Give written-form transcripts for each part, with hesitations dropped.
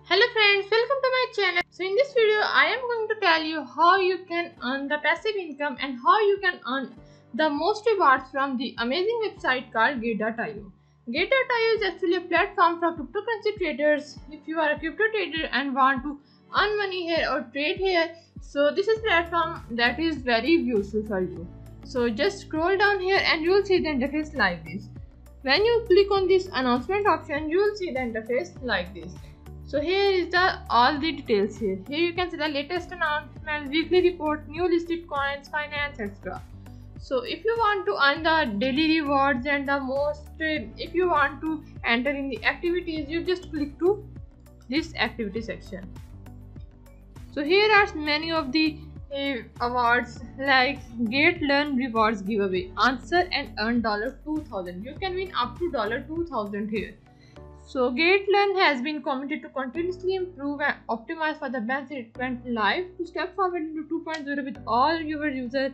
Hello friends, welcome to my channel. So in this video, I am going to tell you how you can earn the passive income and how you can earn the most rewards from the amazing website called Get.io. Get.io is actually a platform for cryptocurrency traders. If you are a crypto trader and want to earn money here or trade here, so this is a platform that is very useful for you. So just scroll down here and you will see the interface like this. When you click on this announcement option, you will see the interface like this. So here is all the details here. Here you can see the latest announcement, weekly report, new listed coins, finance, etc. So if you want to earn the daily rewards and the most, if you want to enter in the activities, you just click to this activity section. So here are many of the awards like Get Learn Rewards Giveaway. Answer and earn $2,000. You can win up to $2,000 here. So GetLearn has been committed to continuously improve and optimize for the bench. It went live to step forward into 2.0 with all your users.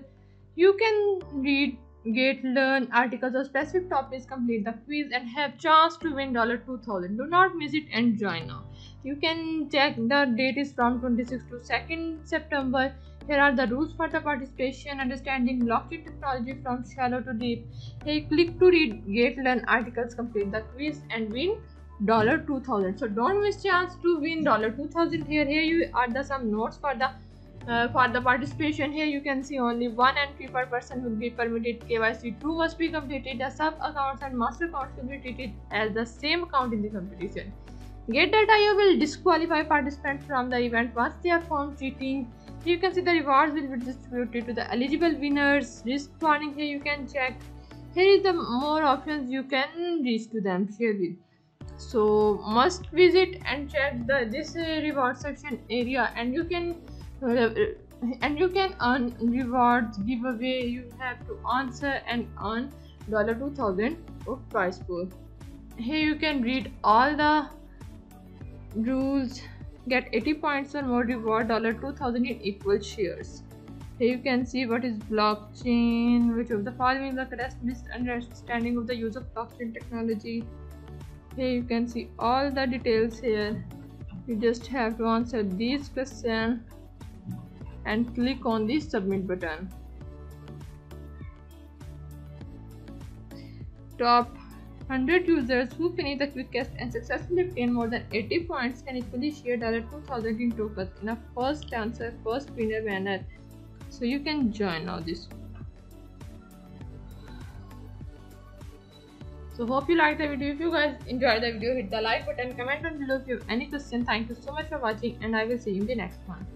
You can read GetLearn articles of specific topics, complete the quiz and have chance to win $2,000. Do not miss it and join now. You can check the date is from 26 to 2nd September. Here are the rules for the participation. Understanding blockchain technology from shallow to deep. Hey, click to read GetLearn articles, complete the quiz and win $2,000. So don't miss chance to win $2,000 here. Here you are some notes for the participation. Here you can see only one entry per person will be permitted. KYC 2 must be completed. The sub accounts and master accounts will be treated as the same account in the competition. Get.io will disqualify participants from the event once they are found cheating. Here you can see the rewards will be distributed to the eligible winners. Risk warning, here you can check. Here is the more options you can reach to them. Share with. So must visit and check this reward section area, and you can earn rewards giveaway. You have to answer and earn $2,000 of prize pool. Here you can read all the rules. Get 80 points or more, reward $2,000 in equal shares. Here you can see what is blockchain, which of the following is the correct misunderstanding of the use of blockchain technology. Here you can see all the details here. You just have to answer these questions and click on the submit button. Top 100 users who finish the quickest and successfully obtain more than 80 points can equally share $2,000 in tokens in a first answer, first winner manner. So you can join now this. So hope you liked the video. If you guys enjoyed the video, hit the like button, comment down below if you have any question. Thank you so much for watching and I will see you in the next one.